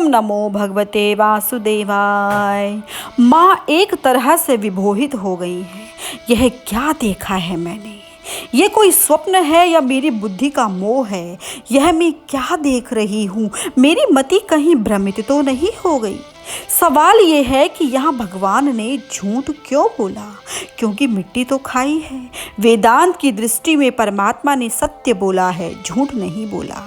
नमो भगवते वासुदेवाय। माँ एक तरह से विमोहित हो गई है। यह क्या देखा है मैंने? ये कोई स्वप्न है या मेरी बुद्धि का मोह है? यह मैं क्या देख रही हूँ? मेरी मति कहीं भ्रमित तो नहीं हो गई? सवाल ये है कि यहाँ भगवान ने झूठ क्यों बोला? क्योंकि मिट्टी तो खाई है। वेदांत की दृष्टि में परमात्मा ने सत्य बोला है, झूठ नहीं बोला।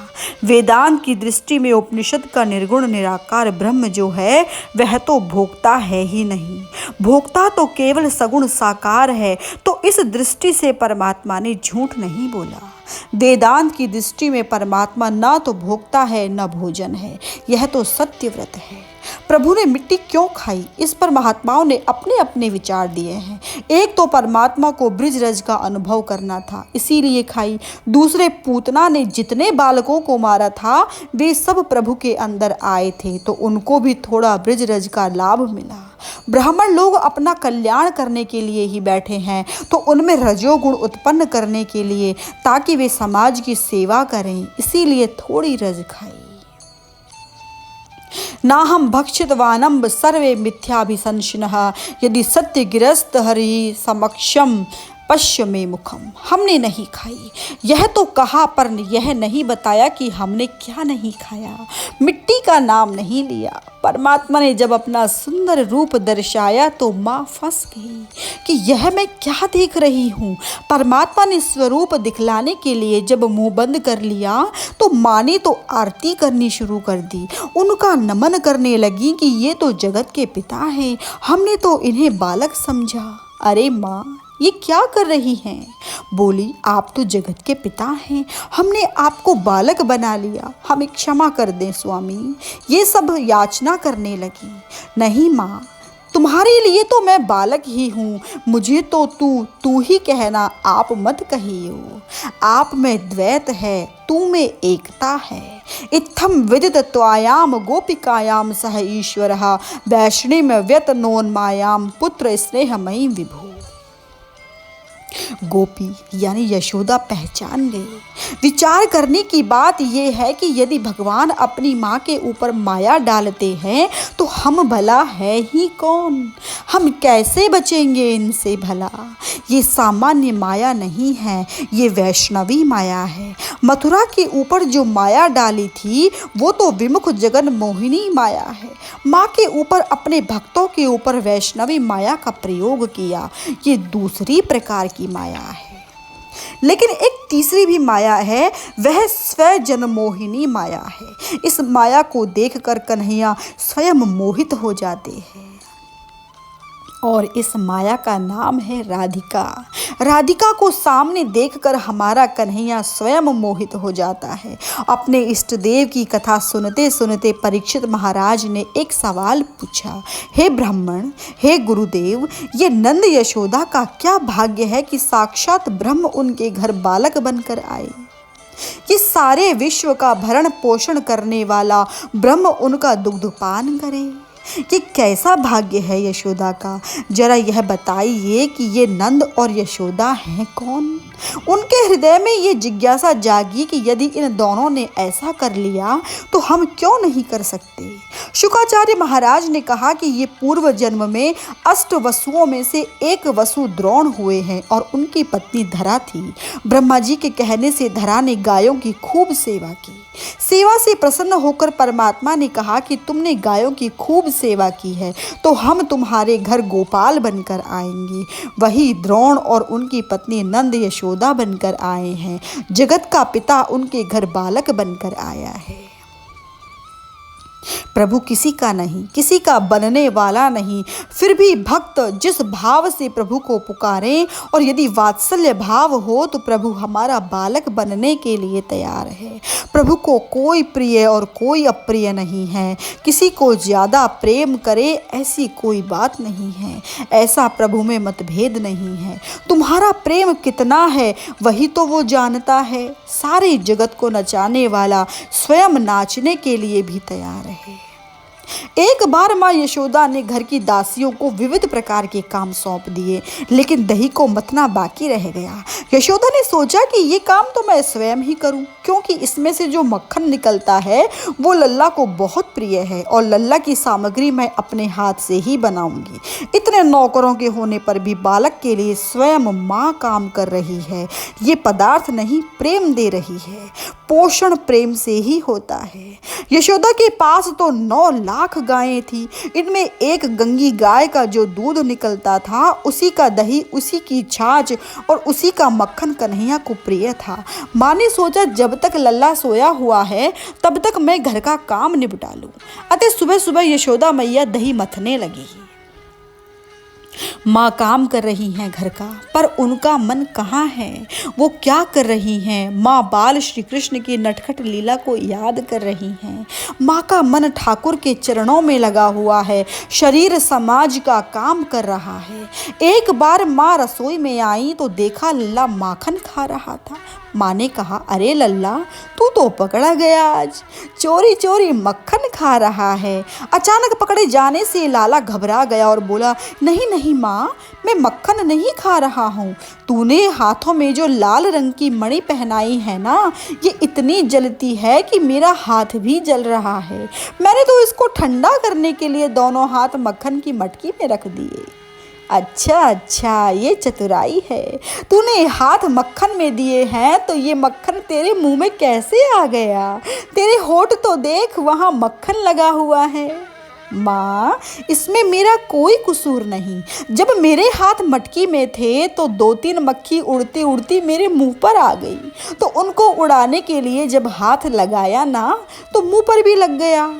वेदांत की दृष्टि में उपनिषद का निर्गुण निराकार ब्रह्म जो है वह तो भोक्ता है ही नहीं, भोक्ता तो केवल सगुण साकार है। तो इस दृष्टि से परमात्मा ने झूठ नहीं बोला। वेदांत की दृष्टि में परमात्मा ना तो भोक्ता है न भोजन है, यह तो सत्यव्रत है। प्रभु ने मिट्टी क्यों खाई, इस पर महात्माओं ने अपने अपने विचार दिए हैं। एक तो परमात्मा को ब्रिजरज का अनुभव करना था, इसीलिए खाई। दूसरे, पूतना ने जितने बालकों को मारा था वे सब प्रभु के अंदर आए थे, तो उनको भी थोड़ा ब्रिजरज का लाभ मिला। ब्राह्मण लोग अपना कल्याण करने के लिए ही बैठे हैं, तो उनमें रजोगुण उत्पन्न करने के लिए, ताकि वे समाज की सेवा करें, इसीलिए थोड़ी रज खाई। ना हम भक्षितवानम्ब सर्वे मिथ्याभिसंशिनः यदि सत्य गिरस्त हरि समक्षम पश्य में मुखम। हमने नहीं खाई यह तो कहा, पर यह नहीं बताया कि हमने क्या नहीं खाया। मिट्टी का नाम नहीं लिया। परमात्मा ने जब अपना सुंदर रूप दर्शाया तो माँ फंस गई कि यह मैं क्या देख रही हूँ। परमात्मा ने स्वरूप दिखलाने के लिए जब मुंह बंद कर लिया तो माँ ने तो आरती करनी शुरू कर दी, उनका नमन करने लगी कि ये तो जगत के पिता हैं, हमने तो इन्हें बालक समझा। अरे माँ, ये क्या कर रही हैं? बोली, आप तो जगत के पिता हैं, हमने आपको बालक बना लिया, हमें क्षमा कर दें स्वामी। ये सब याचना करने लगी। नहीं माँ, तुम्हारे लिए तो मैं बालक ही हूँ, मुझे तो तू ही कहना, आप मत कहियो। आप में द्वैत है, तू में एकता है। इत्थम विदित त्वायाम गोपिकायाम सह ईश्वरः वैष्णीम व्यतनोन्मायाम पुत्र स्नेहमयी विभु। गोपी यानी यशोदा पहचान गई। विचार करने की बात यह है कि यदि भगवान अपनी माँ के ऊपर माया डालते हैं तो हम भला है ही कौन? हम कैसे बचेंगे इनसे भला? ये सामान्य माया नहीं है, ये वैष्णवी माया है। मथुरा के ऊपर जो माया डाली थी वो तो विमुख जगन मोहिनी माया है। माँ के ऊपर, अपने भक्तों के ऊपर वैष्णवी माया का प्रयोग किया, ये दूसरी प्रकार की माया है। लेकिन एक तीसरी भी माया है, वह स्वजन मोहिनी माया है। इस माया को देखकर कन्हैया स्वयं मोहित हो जाते हैं और इस माया का नाम है राधिका। राधिका को सामने देखकर हमारा कन्हैया स्वयं मोहित हो जाता है। अपने इष्ट देव की कथा सुनते सुनते परीक्षित महाराज ने एक सवाल पूछा, हे ब्राह्मण, हे गुरुदेव, ये नंद यशोदा का क्या भाग्य है कि साक्षात ब्रह्म उनके घर बालक बनकर आए। ये सारे विश्व का भरण पोषण करने वाला ब्रह्म उनका दुग्धपान करे। ये कैसा भाग्य है यशोदा का? जरा यह बताइए कि ये नंद और यशोदा हैं कौन? उनके हृदय में ये जिज्ञासा जागी कि यदि इन दोनों ने ऐसा कर लिया तो हम क्यों नहीं कर सकते। शुकाचार्य महाराज ने कहा कि ये पूर्व जन्म में 8 वसुओं में से एक वसु द्रोण हुए हैं और उनकी पत्नी धरा थी। ब्रह्मा जी के कहने से धरा ने गायों की खूब सेवा की। सेवा से प्रसन्न होकर परमात्मा ने कहा कि तुमने गायों की खूब सेवा की है तो हम तुम्हारे घर गोपाल बनकर आएंगे। वही द्रोण और उनकी पत्नी नंद यशोदा बनकर आए हैं। जगत का पिता उनके घर बालक बनकर आया है। प्रभु किसी का नहीं, किसी का बनने वाला नहीं, फिर भी भक्त जिस भाव से प्रभु को पुकारें और यदि वात्सल्य भाव हो तो प्रभु हमारा बालक बनने के लिए तैयार है। प्रभु को कोई प्रिय और कोई अप्रिय नहीं है। किसी को ज़्यादा प्रेम करे ऐसी कोई बात नहीं है। ऐसा प्रभु में मतभेद नहीं है। तुम्हारा प्रेम कितना है वही तो वो जानता है। सारे जगत को नचाने वाला स्वयं नाचने के लिए भी तैयार है। एक बार माँ यशोदा ने घर की दासियों को विविध प्रकार के काम सौंप दिए, लेकिन दही को मथना बाकी रह गया। यशोदा ने सोचा कि ये काम तो मैं स्वयं ही करूं, क्योंकि इसमें से जो मक्खन निकलता है वो लल्ला को बहुत प्रिय है और लल्ला की सामग्री मैं अपने हाथ से ही बनाऊंगी। इतने नौकरों के होने पर भी बालक के लिए स्वयं माँ काम कर रही है। ये पदार्थ नहीं, प्रेम दे रही है। पोषण प्रेम से ही होता है। यशोदा के पास तो 9 लाख गायें थी। इनमें एक गंगी गाय का जो दूध निकलता था, उसी का दही, उसी की छाछ और उसी का मक्खन कन्हैया को प्रिय था। माँ ने सोचा जब तक लल्ला सोया हुआ है तब तक मैं घर का काम निपटा लूं। अतः सुबह सुबह यशोदा मैया दही मथने लगी। माँ काम कर रही हैं घर का, पर उनका मन कहाँ है? वो क्या कर रही हैं? माँ बाल श्री कृष्ण की नटखट लीला को याद कर रही हैं। माँ का मन ठाकुर के चरणों में लगा हुआ है, शरीर समाज का काम कर रहा है। एक बार माँ रसोई में आई तो देखा लल्ला माखन खा रहा था। माँ ने कहा, अरे लल्ला, तू तो पकड़ा गया आज, चोरी चोरी मक्खन खा रहा है। अचानक पकड़े जाने से लाला घबरा गया और बोला, नहीं नहीं माँ, मैं मक्खन नहीं खा रहा हूँ। तूने हाथों में जो लाल रंग की मणि पहनाई है ना, ये इतनी जलती है कि मेरा हाथ भी जल रहा है। मैंने तो इसको ठंडा करने के लिए दोनों हाथ मक्खन की मटकी में रख दिए। अच्छा अच्छा, ये चतुराई है। तूने हाथ मक्खन में दिए हैं तो ये मक्खन तेरे मुंह में कैसे आ गया? तेरे होठ तो देख, वहाँ मक्खन लगा हुआ है। माँ, इसमें मेरा कोई कसूर नहीं। जब मेरे हाथ मटकी में थे तो 2-3 मक्खी उड़ती उड़ती मेरे मुंह पर आ गई, तो उनको उड़ाने के लिए जब हाथ लगाया ना तो मुंह पर भी लग गया।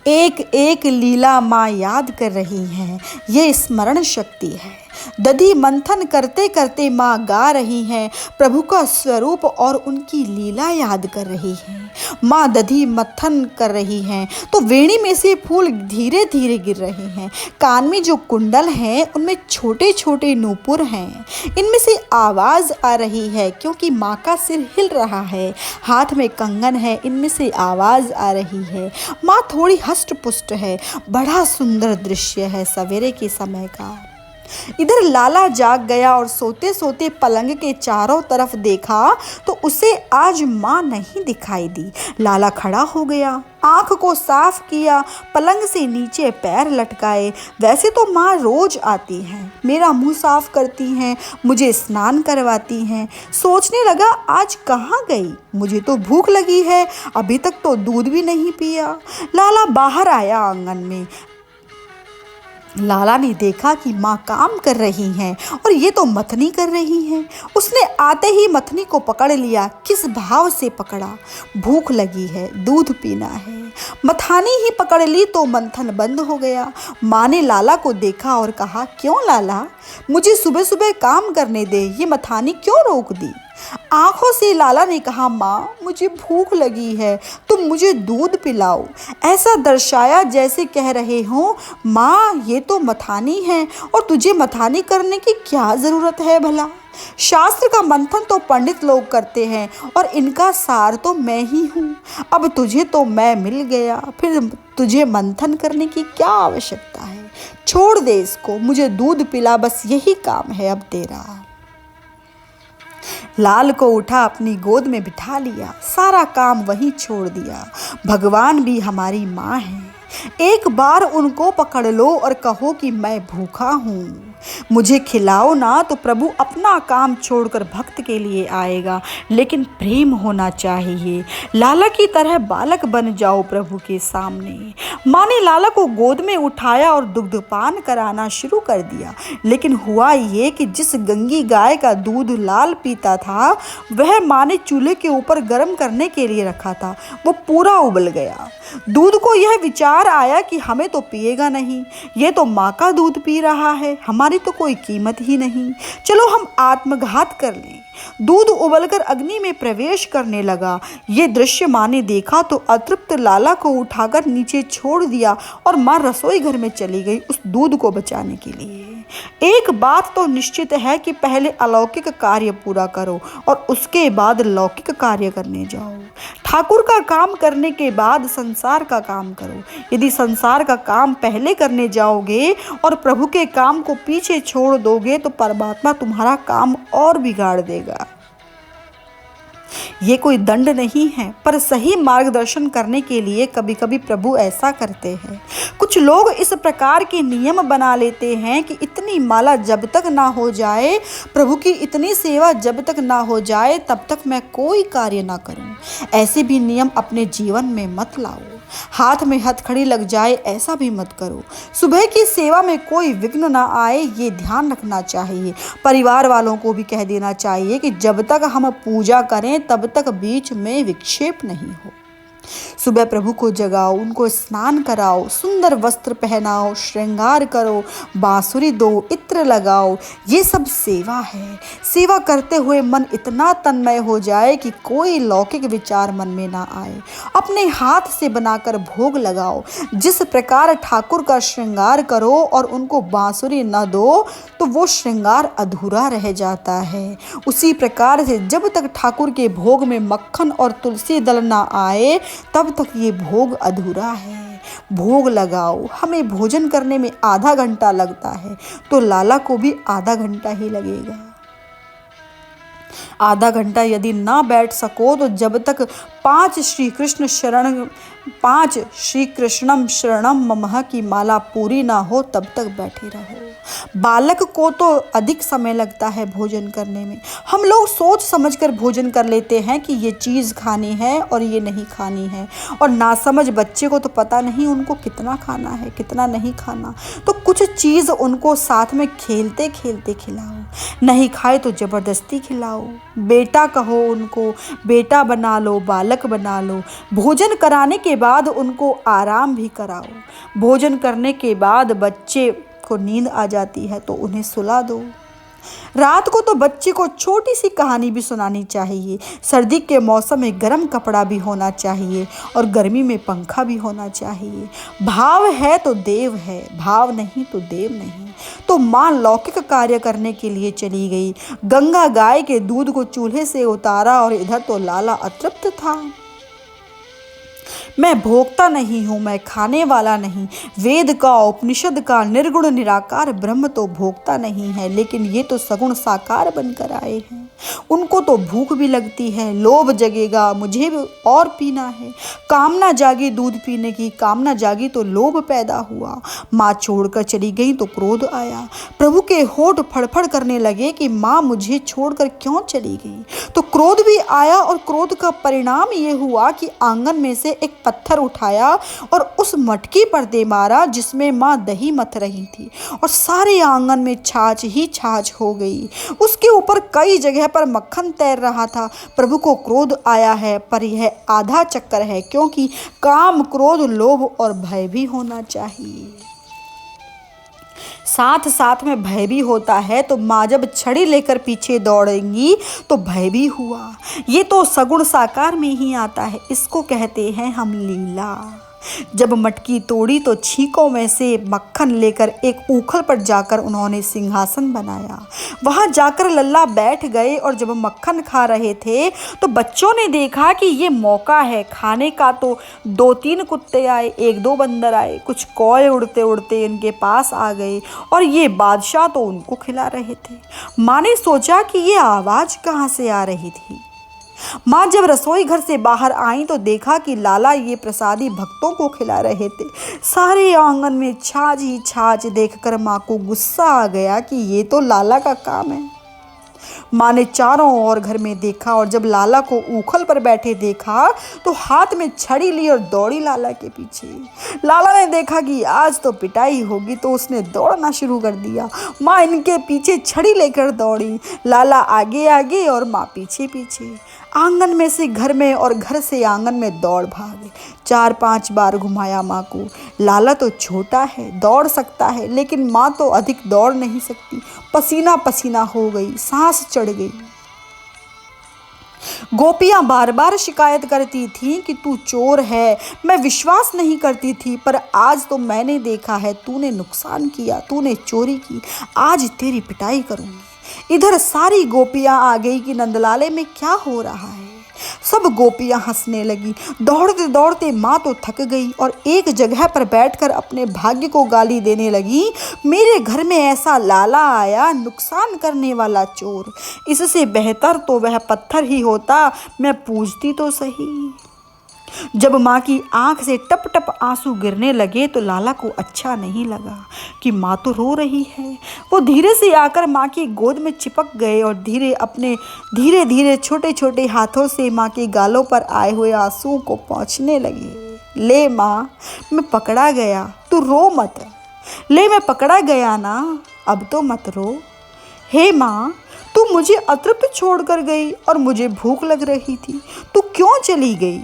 एक एक लीला माँ याद कर रही हैं। ये स्मरण शक्ति है। दधि मंथन करते करते माँ गा रही हैं, प्रभु का स्वरूप और उनकी लीला याद कर रही हैं। माँ दधि मंथन कर रही हैं तो वेणी में से फूल धीरे धीरे गिर रहे हैं। कान में जो कुंडल हैं उनमें छोटे छोटे नूपुर हैं। इनमें से आवाज़ आ रही है क्योंकि माँ का सिर हिल रहा है। हाथ में कंगन है, इनमें से आवाज़ आ रही है। माँ थोड़ी हष्ट पुष्ट है। बड़ा सुंदर दृश्य है सवेरे के समय का। इधर लाला जाग गया और सोते सोते पलंग के चारों तरफ देखा तो उसे आज माँ नहीं दिखाई दी। लाला खड़ा हो गया, आंख को साफ किया, पलंग से नीचे पैर लटकाए। वैसे तो माँ रोज आती हैं, मेरा मुंह साफ करती हैं, मुझे स्नान करवाती हैं। सोचने लगा आज कहाँ गई? मुझे तो भूख लगी है, अभी तक तो दूध भी नहीं पिया। लाला बाहर आया आंगन में। लाला ने देखा कि माँ काम कर रही हैं और ये तो मथनी कर रही हैं। उसने आते ही मथनी को पकड़ लिया। किस भाव से पकड़ा? भूख लगी है, दूध पीना है। मथानी ही पकड़ ली तो मंथन बंद हो गया। माँ ने लाला को देखा और कहा, क्यों लाला, मुझे सुबह सुबह काम करने दे, ये मथानी क्यों रोक दी? आंखों से लाला ने कहा, माँ मुझे भूख लगी है, तुम मुझे दूध पिलाओ। ऐसा दर्शाया जैसे कह रहे हो, माँ ये तो मथानी है और तुझे मथानी करने की क्या ज़रूरत है भला? शास्त्र का मंथन तो पंडित लोग करते हैं और इनका सार तो मैं ही हूँ। अब तुझे तो मैं मिल गया, फिर तुझे मंथन करने की क्या आवश्यकता है? छोड़ दे इसको, मुझे दूध पिला, बस यही काम है अब तेरा। लाल को उठा, अपनी गोद में बिठा लिया, सारा काम वहीं छोड़ दिया। भगवान भी हमारी माँ है। एक बार उनको पकड़ लो और कहो कि मैं भूखा हूँ, मुझे खिलाओ ना, तो प्रभु अपना काम छोड़कर भक्त के लिए आएगा। लेकिन प्रेम होना चाहिए। लाला की तरह बालक बन जाओ प्रभु के सामने। माँ ने लाला को गोद में उठाया और दुग्धपान कराना शुरू कर दिया। लेकिन हुआ ये कि जिस गंगी गाय का दूध लाल पीता था, वह माँ ने चूल्हे के ऊपर गर्म करने के लिए रखा था। वो पूरा उबल गया। दूध को यह विचार आया कि हमें तो पिएगा नहीं, ये तो माँ का दूध पी रहा है, हमारी तो कोई कीमत ही नहीं। चलो हम आत्मघात कर लें। दूध उबलकर अग्नि में प्रवेश करने लगा। ये दृश्य माँ ने देखा तो अतृप्त लाला को उठाकर नीचे छोड़ दिया और माँ रसोई घर में चली गई उस दूध को बचाने के लिए। एक बात तो निश्चित है कि पहले अलौकिक कार्य पूरा करो और उसके बाद लौकिक कार्य करने जाओ। ठाकुर का काम करने के बाद संसार का काम करो। यदि संसार का काम पहले करने जाओगे और प्रभु के काम को पीछे छोड़ दोगे तो परमात्मा तुम्हारा काम और बिगाड़ देगा। ये कोई दंड नहीं है, पर सही मार्गदर्शन करने के लिए कभी कभी प्रभु ऐसा करते हैं। कुछ लोग इस प्रकार के नियम बना लेते हैं कि इतनी माला जब तक ना हो जाए, प्रभु की इतनी सेवा जब तक ना हो जाए, तब तक मैं कोई कार्य ना करूं। ऐसे भी नियम अपने जीवन में मत लाओ। हाथ में हथकड़ी लग जाए ऐसा भी मत करो। सुबह की सेवा में कोई विघ्न ना आए, ये ध्यान रखना चाहिए। परिवार वालों को भी कह देना चाहिए कि जब तक हम पूजा करें तब तक बीच में विक्षेप नहीं हो। सुबह प्रभु को जगाओ, उनको स्नान कराओ, सुंदर वस्त्र पहनाओ, श्रृंगार करो, बांसुरी दो, इत्र लगाओ। ये सब सेवा है। सेवा करते हुए मन इतना तन्मय हो जाए कि कोई लौकिक विचार मन में ना आए। अपने हाथ से बनाकर भोग लगाओ। जिस प्रकार ठाकुर का श्रृंगार करो और उनको बांसुरी न दो तो वो श्रृंगार अधूरा रह जाता है। उसी प्रकार से जब तक ठाकुर के भोग में मक्खन और तुलसी दल ना आए तब तक ये भोग अधूरा है। भोग लगाओ। हमें भोजन करने में आधा घंटा लगता है तो लाला को भी आधा घंटा ही लगेगा। आधा घंटा यदि ना बैठ सको तो जब तक 5 श्री कृष्णम शरणम ममः की माला पूरी ना हो तब तक बैठे रहो। बालक को तो अधिक समय लगता है भोजन करने में। हम लोग सोच समझकर भोजन कर लेते हैं कि ये चीज़ खानी है और ये नहीं खानी है, और नासमझ बच्चे को तो पता नहीं उनको कितना खाना है कितना नहीं खाना। तो कुछ चीज़ उनको साथ में खेलते खेलते खिलाओ। नहीं खाए तो ज़बरदस्ती खिलाओ। बेटा कहो उनको, बेटा बना लो, बालक बना लो। भोजन कराने के बाद उनको आराम भी कराओ। भोजन करने के बाद बच्चे को नींद आ जाती है तो उन्हें सुला दो। रात को तो बच्चे को छोटी सी कहानी भी सुनानी चाहिए। सर्दी के मौसम में गर्म कपड़ा भी होना चाहिए और गर्मी में पंखा भी होना चाहिए। भाव है तो देव है, भाव नहीं तो देव नहीं। तो माँ लौकिक कार्य करने के लिए चली गई। गंगा गाय के दूध को चूल्हे से उतारा और इधर तो लाला अतृप्त था। मैं भोगता नहीं हूँ, मैं खाने वाला नहीं। वेद का, उपनिषद का निर्गुण निराकार ब्रह्म तो भोगता नहीं है, लेकिन ये तो सगुण साकार बनकर आए हैं। उनको तो भूख भी लगती है, लोभ जगेगा, मुझे भी और पीना है। कामना जागी दूध पीने की, कामना जागी तो लोभ पैदा हुआ। माँ छोड़कर चली गई तो क्रोध आया। प्रभु के होठ फड़फड़ करने लगे कि माँ मुझे छोड़कर क्यों चली गई। तो क्रोध भी आया और क्रोध का परिणाम ये हुआ कि आंगन में से एक पत्थर उठाया और उस मटकी पर दे मारा जिसमें माँ दही मथ रही थी, और सारे आंगन में छाछ ही छाछ हो गई। उसके ऊपर कई जगह पर मक्खन तैर रहा था। प्रभु को क्रोध आया है, पर यह आधा चक्कर है, क्योंकि काम, क्रोध, लोभ और भय भी होना चाहिए। साथ साथ में भय भी होता है। तो माँ जब छड़ी लेकर पीछे दौड़ेंगी तो भय भी हुआ। ये तो सगुण साकार में ही आता है। इसको कहते हैं हम लीला। जब मटकी तोड़ी तो छीकों में से मक्खन लेकर एक ऊखल पर जाकर उन्होंने सिंहासन बनाया। वहां जाकर लल्ला बैठ गए और जब मक्खन खा रहे थे तो बच्चों ने देखा कि ये मौका है खाने का। तो 2-3 कुत्ते आए, 1-2 बंदर आए, कुछ कौए उड़ते उड़ते इनके पास आ गए और ये बादशाह तो उनको खिला रहे थे। माँ ने सोचा कि ये आवाज़ कहाँ से आ रही थी। माँ जब रसोई घर से बाहर आई तो देखा कि लाला ये प्रसादी भक्तों को खिला रहे थे। सारे आंगन में छाछ ही छाछ देखकर माँ को गुस्सा आ गया कि ये तो लाला का काम है। माँ ने चारों ओर घर में देखा और जब लाला को ऊखल पर बैठे देखा तो हाथ में छड़ी ली और दौड़ी लाला के पीछे। लाला ने देखा कि आज तो पिटाई होगी तो उसने दौड़ना शुरू कर दिया। माँ इनके पीछे छड़ी लेकर दौड़ी। लाला आगे आगे और माँ पीछे पीछे। आंगन में से घर में और घर से आंगन में दौड़ भागे। 4-5 बार घुमाया माँ को। लाला तो छोटा है, दौड़ सकता है, लेकिन माँ तो अधिक दौड़ नहीं सकती। पसीना पसीना हो गई, सांस चढ़ गई। गोपियां बार बार शिकायत करती थीं कि तू चोर है। मैं विश्वास नहीं करती थी, पर आज तो मैंने देखा है तूने नुकसान किया, तूने चोरी की। आज तेरी पिटाई करूंगी। इधर सारी गोपियां आ गई कि नंदलाले में क्या हो रहा है। सब गोपियां हंसने लगी। दौड़ते दौड़ते माँ तो थक गई और एक जगह पर बैठकर अपने भाग्य को गाली देने लगी। मेरे घर में ऐसा लाला आया, नुकसान करने वाला चोर। इससे बेहतर तो वह पत्थर ही होता, मैं पूछती तो सही। जब माँ की आंख से टप टप आंसू गिरने लगे तो लाला को अच्छा नहीं लगा कि माँ तो रो रही है। वो धीरे से आकर माँ की गोद में चिपक गए और धीरे धीरे छोटे छोटे हाथों से माँ के गालों पर आए हुए आंसुओं को पोंछने लगे। ले माँ, मैं पकड़ा गया, तू रो मत। ले, मैं पकड़ा गया ना, अब तो मत रो। हे माँ, तू मुझे अतृप्त छोड़कर गई और मुझे भूख लग रही थी। तू क्यों चली गई?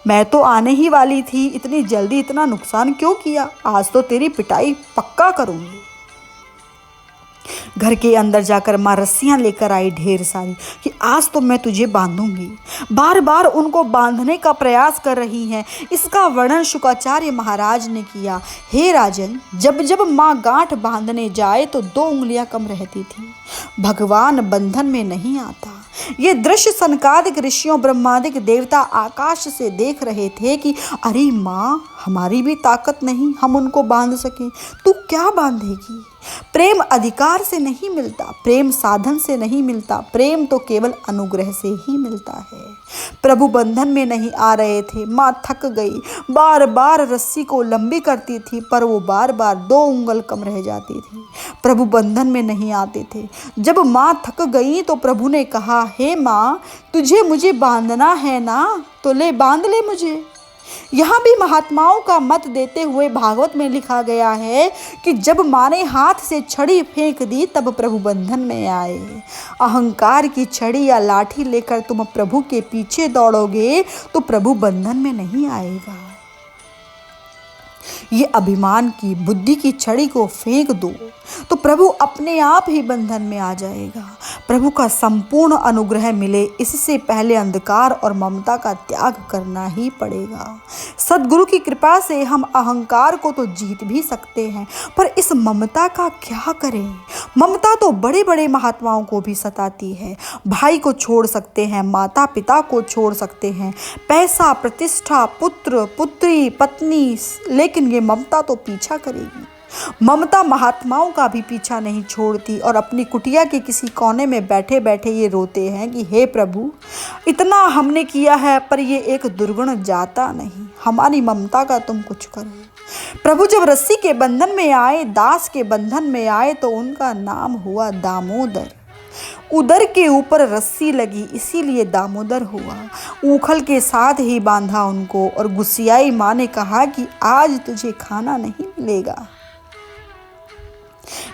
मैं तो आने ही वाली थी, इतनी जल्दी इतना नुकसान क्यों किया? आज तो तेरी पिटाई पक्का करूंगी। घर के अंदर जाकर माँ रस्सियां लेकर आई ढेर सारी कि आज तो मैं तुझे बांधूंगी। बार बार उनको बांधने का प्रयास कर रही हैं। इसका वर्णन शुक्राचार्य महाराज ने किया। हे राजन, जब जब माँ गांठ बांधने जाए तो 2 उंगलियां कम रहती थी। भगवान बंधन में नहीं आता। ये दृश्य सनकादिक ऋषियों ब्रह्मादिक देवता आकाश से देख रहे थे कि अरे माँ, हमारी भी ताकत नहीं हम उनको बांध सकें, तू क्या बांधेगी? प्रेम अधिकार से नहीं मिलता, प्रेम साधन से नहीं मिलता, प्रेम तो केवल अनुग्रह से ही मिलता है। प्रभु बंधन में नहीं आ रहे थे। माँ थक गई, बार बार रस्सी को लंबी करती थी पर वो बार बार 2 उंगल कम रह जाती थी। प्रभु बंधन में नहीं आते थे। जब माँ थक गई तो प्रभु ने कहा, हे माँ, तुझे मुझे बांधना है ना, तो ले बांध ले मुझे। यहाँ भी महात्माओं का मत देते हुए भागवत में लिखा गया है कि जब माँ ने हाथ से छड़ी फेंक दी तब प्रभु बंधन में आए। अहंकार की छड़ी या लाठी लेकर तुम प्रभु के पीछे दौड़ोगे तो प्रभु बंधन में नहीं आएगा। ये अभिमान की बुद्धि की छड़ी को फेंक दो तो प्रभु अपने आप ही बंधन में आ जाएगा। प्रभु का संपूर्ण अनुग्रह मिले इससे पहले अंधकार और ममता का त्याग करना ही पड़ेगा। सद्गुरु की कृपा से हम अहंकार को तो जीत भी सकते हैं, पर इस ममता का क्या करें? ममता तो बड़े बड़े महात्माओं को भी सताती है। भाई को छोड़ सकते हैं, माता पिता को छोड़ सकते हैं, पैसा, प्रतिष्ठा, पुत्र, पुत्री, पत्नी, लेकिन ये ममता तो पीछा करेगी। ममता महात्माओं का भी पीछा नहीं छोड़ती और अपनी कुटिया के किसी कोने में बैठे बैठे ये रोते हैं कि हे प्रभु, इतना हमने किया है पर ये एक दुर्गुण जाता नहीं, हमारी ममता का तुम कुछ करो। प्रभु जब रस्सी के बंधन में आए, दास के बंधन में आए, तो उनका नाम हुआ दामोदर। उदर के ऊपर रस्सी लगी इसीलिए दामोदर हुआ। ऊखल के साथ ही बांधा उनको और गुस्सियाई माँ ने कहा कि आज तुझे खाना नहीं मिलेगा।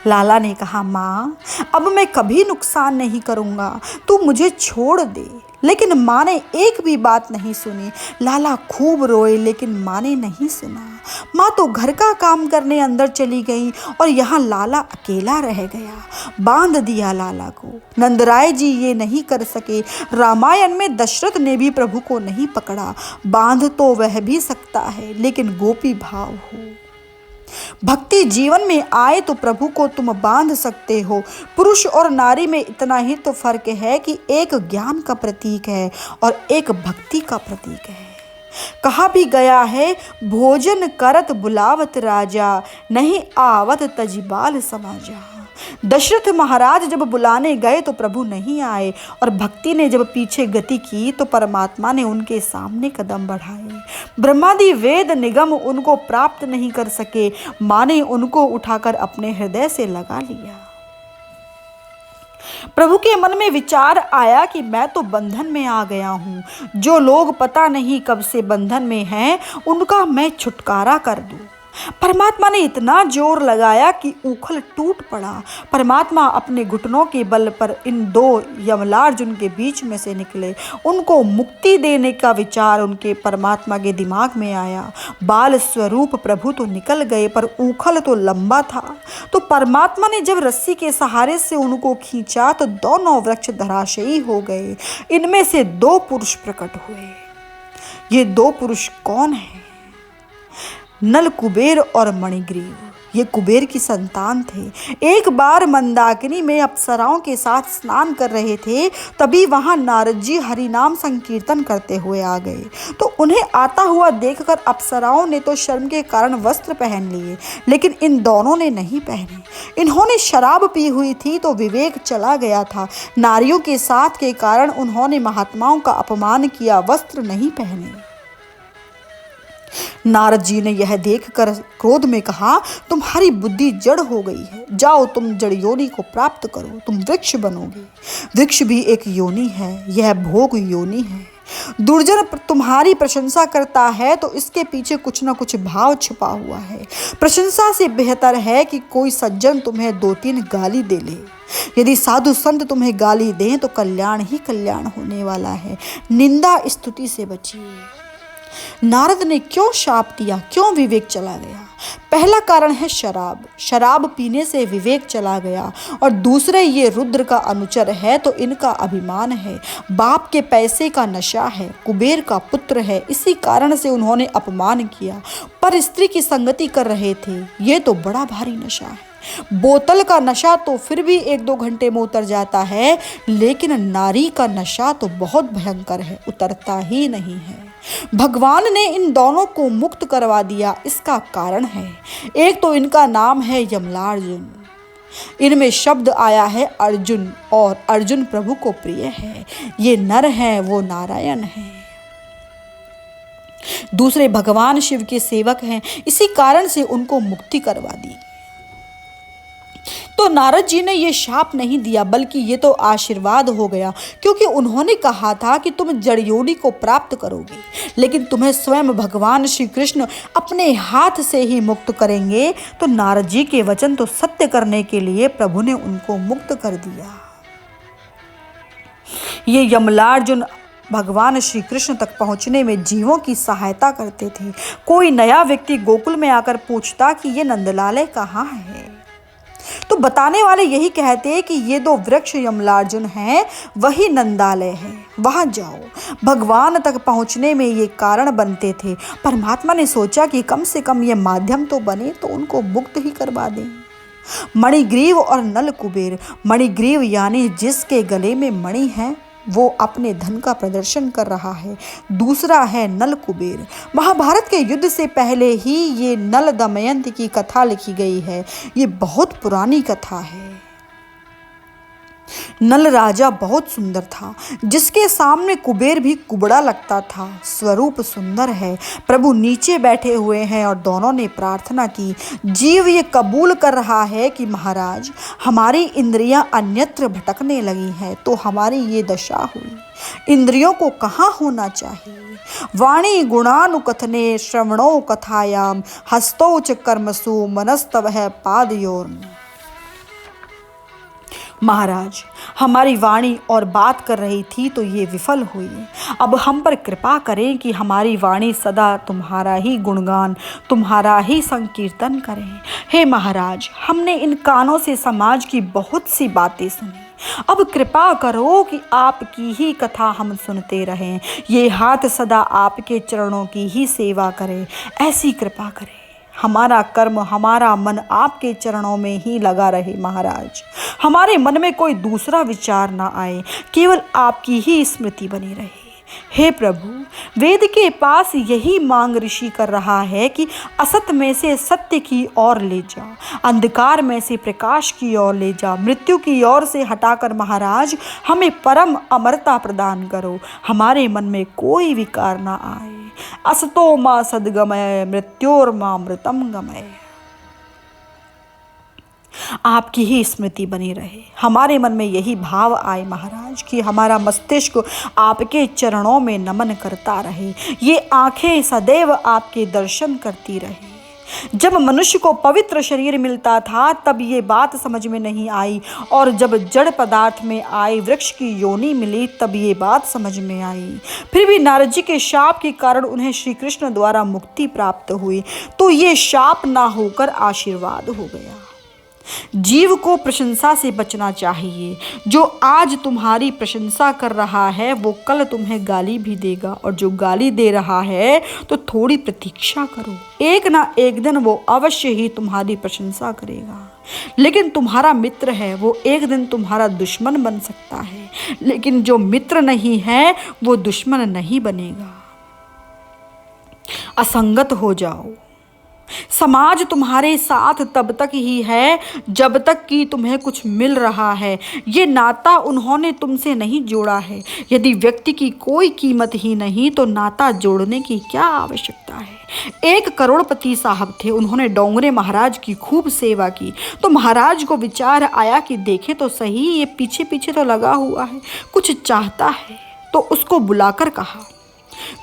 लाला ने कहा, माँ, अब मैं कभी नुकसान नहीं करूँगा, तू मुझे छोड़ दे। लेकिन माँ ने एक भी बात नहीं सुनी। लाला खूब रोए लेकिन माँ ने नहीं सुना। माँ तो घर का काम करने अंदर चली गई और यहाँ लाला अकेला रह गया। बांध दिया लाला को। नंदराय जी ये नहीं कर सके। रामायण में दशरथ ने भी प्रभु को नहीं पकड़ा। बांध तो वह भी सकता है लेकिन गोपी भाव हो। भक्ति जीवन में आए तो प्रभु को तुम बांध सकते हो। पुरुष और नारी में इतना ही तो फर्क है कि एक ज्ञान का प्रतीक है और एक भक्ति का प्रतीक है। कहा भी गया है, भोजन करत बुलावत राजा, नहीं आवत तजिबाल समाजा। दशरथ महाराज जब बुलाने गए तो प्रभु नहीं आए और भक्ति ने जब पीछे गति की तो परमात्मा ने उनके सामने कदम बढ़ाए। ब्रह्मादि वेद निगम उनको प्राप्त नहीं कर सके। माँ ने उनको उठाकर अपने हृदय से लगा लिया। प्रभु के मन में विचार आया कि मैं तो बंधन में आ गया हूँ। जो लोग पता नहीं कब से बंधन में हैं, उनका मैं छुटकारा कर दूँ। परमात्मा ने इतना जोर लगाया कि ऊखल टूट पड़ा। परमात्मा अपने घुटनों के बल पर इन दो यमलार्जुन के बीच में से निकले। उनको मुक्ति देने का विचार उनके परमात्मा के दिमाग में आया। बाल स्वरूप प्रभु तो निकल गए पर ऊखल तो लंबा था। तो परमात्मा ने जब रस्सी के सहारे से उनको खींचा तो दोनों वृक्ष धराशायी हो गए। इनमें से दो पुरुष प्रकट हुए। ये दो पुरुष कौन हैं? नल कुबेर और मणिग्रीव। ये कुबेर की संतान थे। एक बार मंदाकिनी में अप्सराओं के साथ स्नान कर रहे थे, तभी वहां नारद जी हरिनाम संकीर्तन करते हुए आ गए। तो उन्हें आता हुआ देखकर अप्सराओं ने तो शर्म के कारण वस्त्र पहन लिए, लेकिन इन दोनों ने नहीं पहने। इन्होंने शराब पी हुई थी तो विवेक चला गया था। नारियों के साथ के कारण उन्होंने महात्माओं का अपमान किया, वस्त्र नहीं पहने। नारद जी ने यह देखकर क्रोध में कहा, तुम्हारी बुद्धि जड़ हो गई है। जाओ, तुम जड़ योनि को प्राप्त करो, तुम वृक्ष बनोगे। वृक्ष भी एक योनि है, यह भोग योनि है। दुर्जन तुम्हारी प्रशंसा करता है तो इसके पीछे कुछ न कुछ भाव छुपा हुआ है। प्रशंसा से बेहतर है कि कोई सज्जन तुम्हें 2-3 गाली दे ले। यदि साधु संत तुम्हें गाली दें तो कल्याण ही कल्याण होने वाला है। निंदा स्तुति से बचिए। नारद ने क्यों शाप दिया, क्यों विवेक चला गया? पहला कारण है शराब। शराब पीने से विवेक चला गया। और दूसरे, ये रुद्र का अनुचर है तो इनका अभिमान है। बाप के पैसे का नशा है, कुबेर का पुत्र है, इसी कारण से उन्होंने अपमान किया। पर स्त्री की संगति कर रहे थे, ये तो बड़ा भारी नशा है। बोतल का नशा तो फिर भी 1-2 घंटे में उतर जाता है, लेकिन नारी का नशा तो बहुत भयंकर है, उतरता ही नहीं है। भगवान ने इन दोनों को मुक्त करवा दिया। इसका कारण है, एक तो इनका नाम है यमलार्जुन। इनमें शब्द आया है अर्जुन, और अर्जुन प्रभु को प्रिय है। ये नर हैं, वो नारायण हैं। दूसरे, भगवान शिव के सेवक हैं, इसी कारण से उनको मुक्ति करवा दी। तो नारद जी ने ये शाप नहीं दिया, बल्कि ये तो आशीर्वाद हो गया, क्योंकि उन्होंने कहा था कि तुम जड़ योनि को प्राप्त करोगे, लेकिन तुम्हें स्वयं भगवान श्री कृष्ण अपने हाथ से ही मुक्त करेंगे। तो नारद जी के वचन तो सत्य करने के लिए प्रभु ने उनको मुक्त कर दिया। ये यमलार्जुन भगवान श्री कृष्ण तक पहुंचने में जीवों की सहायता करते थे। कोई नया व्यक्ति गोकुल में आकर पूछता कि ये नंदलालय कहाँ है, तो बताने वाले यही कहते कि ये 2 वृक्ष यमलार्जुन हैं, वही नंदालय है, वहां जाओ। भगवान तक पहुंचने में ये कारण बनते थे। परमात्मा ने सोचा कि कम से कम ये माध्यम तो बने, तो उनको मुक्त ही करवा दें। मणिग्रीव और नल कुबेर। मणिग्रीव यानी जिसके गले में मणि है, वो अपने धन का प्रदर्शन कर रहा है। दूसरा है नल कुबेर। महाभारत के युद्ध से पहले ही ये नल दमयंती की कथा लिखी गई है। ये बहुत पुरानी कथा है। नल राजा बहुत सुंदर था, जिसके सामने कुबेर भी कुबड़ा लगता था। स्वरूप सुंदर है। प्रभु नीचे बैठे हुए हैं और दोनों ने प्रार्थना की। जीव ये कबूल कर रहा है कि महाराज, हमारी इंद्रियां अन्यत्र भटकने लगी हैं, तो हमारी ये दशा हुई। इंद्रियों को कहाँ होना चाहिए? वाणी गुणानुकथने श्रवणो कथायाम हस्तौ च कर्मसु मनस्तवः पादयोर्न। महाराज, हमारी वाणी और बात कर रही थी तो ये विफल हुई। अब हम पर कृपा करें कि हमारी वाणी सदा तुम्हारा ही गुणगान, तुम्हारा ही संकीर्तन करें। हे महाराज, हमने इन कानों से समाज की बहुत सी बातें सुनी। अब कृपा करो कि आपकी ही कथा हम सुनते रहें। ये हाथ सदा आपके चरणों की ही सेवा करें, ऐसी कृपा करें। हमारा कर्म, हमारा मन आपके चरणों में ही लगा रहे महाराज। हमारे मन में कोई दूसरा विचार ना आए, केवल आपकी ही स्मृति बनी रहे। हे प्रभु, वेद के पास यही मांग ऋषि कर रहा है कि असत में से सत्य की ओर ले जा, अंधकार में से प्रकाश की ओर ले जा, मृत्यु की ओर से हटाकर महाराज हमें परम अमरता प्रदान करो। हमारे मन में कोई विकार ना आए। असतो मा सद्गमय, मृत्योर्मा मृतम गमय। आपकी ही स्मृति बनी रहे। हमारे मन में यही भाव आए महाराज कि हमारा मस्तिष्क आपके चरणों में नमन करता रहे, ये आंखें सदैव आपके दर्शन करती रहे। जब मनुष्य को पवित्र शरीर मिलता था तब ये बात समझ में नहीं आई, और जब जड़ पदार्थ में आई वृक्ष की योनि मिली तब ये बात समझ में आई। फिर भी नारद जी के शाप के कारण उन्हें श्री कृष्ण द्वारा मुक्ति प्राप्त हुई, तो ये शाप ना होकर आशीर्वाद हो गया। जीव को प्रशंसा से बचना चाहिए। जो आज तुम्हारी प्रशंसा कर रहा है वो कल तुम्हें गाली भी देगा, और जो गाली दे रहा है तो थोड़ी प्रतीक्षा करो, एक ना एक दिन वो अवश्य ही तुम्हारी प्रशंसा करेगा। लेकिन तुम्हारा मित्र है वो एक दिन तुम्हारा दुश्मन बन सकता है, लेकिन जो मित्र नहीं है वो दुश्मन नहीं बनेगा। असंगत हो जाओ। समाज तुम्हारे साथ तब तक ही है जब तक कि तुम्हें कुछ मिल रहा है। ये नाता उन्होंने तुमसे नहीं जोड़ा है। यदि व्यक्ति की कोई कीमत ही नहीं तो नाता जोड़ने की क्या आवश्यकता है। एक करोड़पति साहब थे, उन्होंने डोंगरे महाराज की खूब सेवा की, तो महाराज को विचार आया कि देखे तो सही, ये पीछे पीछे तो लगा हुआ है, कुछ चाहता है। तो उसको बुलाकर कहा,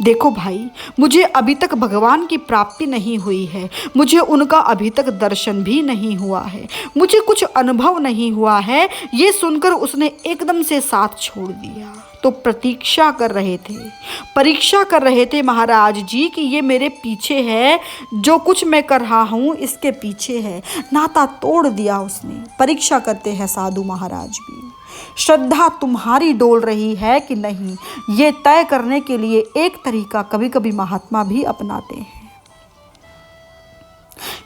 देखो भाई, मुझे अभी तक भगवान की प्राप्ति नहीं हुई है, मुझे उनका अभी तक दर्शन भी नहीं हुआ है, मुझे कुछ अनुभव नहीं हुआ है। ये सुनकर उसने एकदम से साथ छोड़ दिया। तो प्रतीक्षा कर रहे थे, परीक्षा कर रहे थे महाराज जी कि ये मेरे पीछे है, जो कुछ मैं कर रहा हूँ इसके पीछे है। नाता तोड़ दिया उसने। परीक्षा करते हैं साधु महाराज भी। श्रद्धा तुम्हारी डोल रही है कि नहीं, ये तय करने के लिए एक तरीका कभी कभी महात्मा भी अपनाते हैं।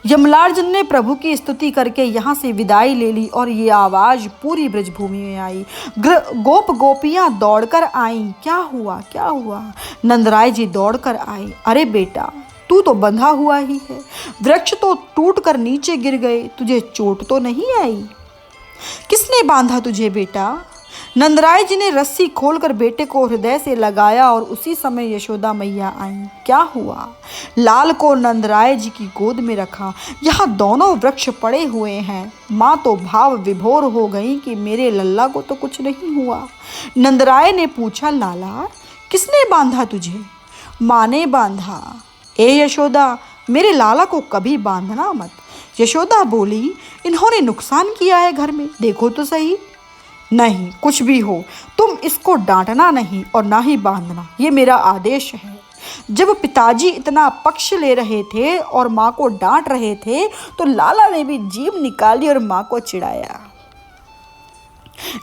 यमलार्जुन ने प्रभु की स्तुति करके यहाँ से विदाई ले ली और ये आवाज पूरी ब्रजभूमि में आई। गोप गोपियां दौड़कर आईं। क्या हुआ, क्या हुआ? नंदराय जी दौड़कर आए। अरे बेटा, तू तो बंधा हुआ ही है, वृक्ष तो टूटकर नीचे गिर गए, तुझे चोट तो नहीं आई? किसने बांधा तुझे बेटा? नंदराय जी ने रस्सी खोलकर बेटे को हृदय से लगाया और उसी समय यशोदा मैया आईं। क्या हुआ? लाल को नंदराय जी की गोद में रखा। यहाँ दोनों वृक्ष पड़े हुए हैं। माँ तो भाव विभोर हो गई कि मेरे लल्ला को तो कुछ नहीं हुआ। नंदराय ने पूछा, लाला किसने बांधा तुझे? माँ ने बांधा। ए यशोदा, मेरे लाला को कभी बांधना मत। यशोदा बोली, इन्होंने नुकसान किया है घर में, देखो तो सही। नहीं, कुछ भी हो, तुम इसको डांटना नहीं और ना ही बांधना, ये मेरा आदेश है। जब पिताजी इतना पक्ष ले रहे थे और माँ को डांट रहे थे तो लाला ने भी जीभ निकाली और माँ को चिढ़ाया।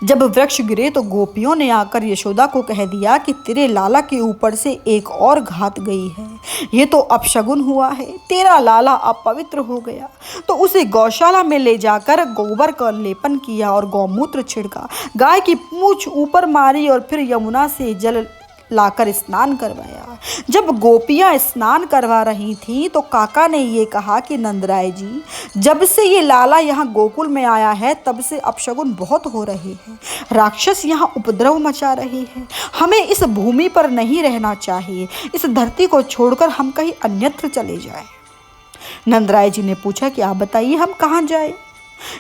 जब वृक्ष गिरे तो गोपियों ने आकर यशोदा को कह दिया कि तेरे लाला के ऊपर से एक और घात गई है, ये तो अपशगुन हुआ है, तेरा लाला अपवित्र हो गया। तो उसे गौशाला में ले जाकर गोबर का लेपन किया और गौमूत्र छिड़का, गाय की पूंछ ऊपर मारी और फिर यमुना से जल लाकर स्नान करवाया। जब गोपियां स्नान करवा रही थीं तो काका ने ये कहा कि नंदराय जी, जब से ये लाला यहाँ गोकुल में आया है तब से अपशगुन बहुत हो रहे हैं, राक्षस यहाँ उपद्रव मचा रहे हैं। हमें इस भूमि पर नहीं रहना चाहिए, इस धरती को छोड़कर हम कहीं अन्यत्र चले जाएं। नंदराय जी ने पूछा कि आप बताइए, हम कहाँ जाएं?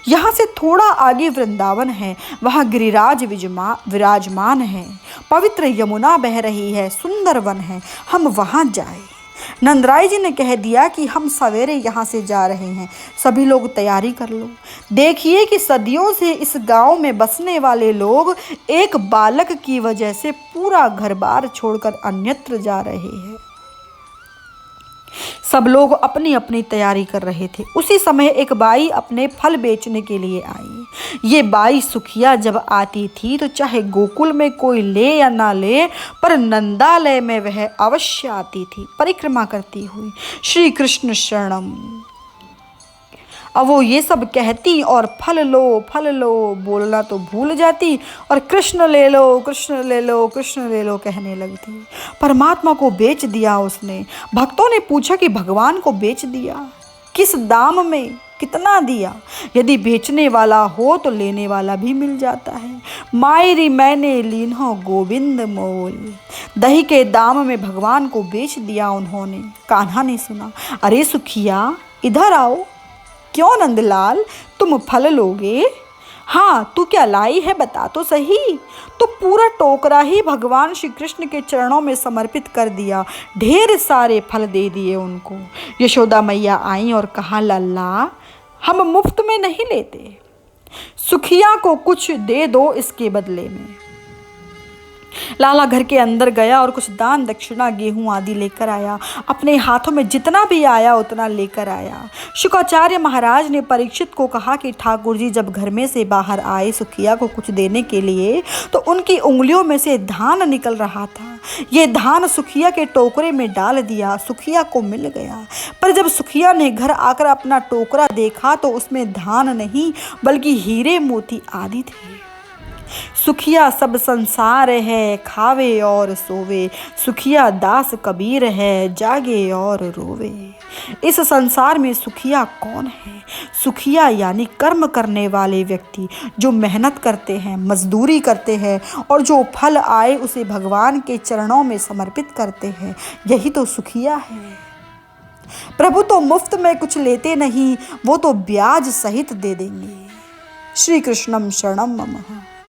यहाँ से थोड़ा आगे वृंदावन है, वहाँ गिरिराज विराजमान है, पवित्र यमुना बह रही है, सुंदर वन है, हम वहाँ जाए। नंदराय जी ने कह दिया कि हम सवेरे यहाँ से जा रहे हैं, सभी लोग तैयारी कर लो। देखिए कि सदियों से इस गांव में बसने वाले लोग एक बालक की वजह से पूरा घर बार छोड़कर अन्यत्र जा रहे हैं। सब लोग अपनी अपनी तैयारी कर रहे थे। उसी समय एक बाई अपने फल बेचने के लिए आई। ये बाई सुखिया जब आती थी तो चाहे गोकुल में कोई ले या ना ले, पर नंदालय में वह अवश्य आती थी, परिक्रमा करती हुई, श्री कृष्ण शरणम। अब वो ये सब कहती और फल लो बोलना तो भूल जाती और कृष्ण ले लो, कृष्ण ले लो, कृष्ण ले लो कहने लगती। परमात्मा को बेच दिया उसने। भक्तों ने पूछा कि भगवान को बेच दिया, किस दाम में, कितना दिया? यदि बेचने वाला हो तो लेने वाला भी मिल जाता है। मायरी मैंने लीन्हो गोविंद मोल, दही के दाम में भगवान को बेच दिया उन्होंने। कान्हा ने सुना, अरे सुखिया इधर आओ। क्यों नंदलाल, तुम फल लोगे? हाँ, तू क्या लाई है बता तो सही। तो पूरा टोकरा ही भगवान श्री कृष्ण के चरणों में समर्पित कर दिया, ढेर सारे फल दे दिए उनको। यशोदा मैया आई और कहा, लल्ला हम मुफ्त में नहीं लेते, सुखिया को कुछ दे दो इसके बदले में। लाला घर के अंदर गया और कुछ दान दक्षिणा गेहूं आदि लेकर आया। अपने हाथों में जितना भी आया उतना लेकर आया। शुक्राचार्य महाराज ने परीक्षित को कहा कि ठाकुर जी जब घर में से बाहर आए सुखिया को कुछ देने के लिए, तो उनकी उंगलियों में से धान निकल रहा था। ये धान सुखिया के टोकरे में डाल दिया, सुखिया को मिल गया। पर जब सुखिया ने घर आकर अपना टोकरा देखा तो उसमें धान नहीं बल्कि हीरे मोती आदि थे। सुखिया सब संसार है, खावे और सोवे, सुखिया दास कबीर है, जागे और रोवे। इस संसार में सुखिया कौन है? सुखिया यानी कर्म करने वाले व्यक्ति, जो मेहनत करते हैं, मजदूरी करते हैं और जो फल आए उसे भगवान के चरणों में समर्पित करते हैं, यही तो सुखिया है। प्रभु तो मुफ्त में कुछ लेते नहीं, वो तो ब्याज सहित दे देंगे। श्री कृष्णम शरणम मम।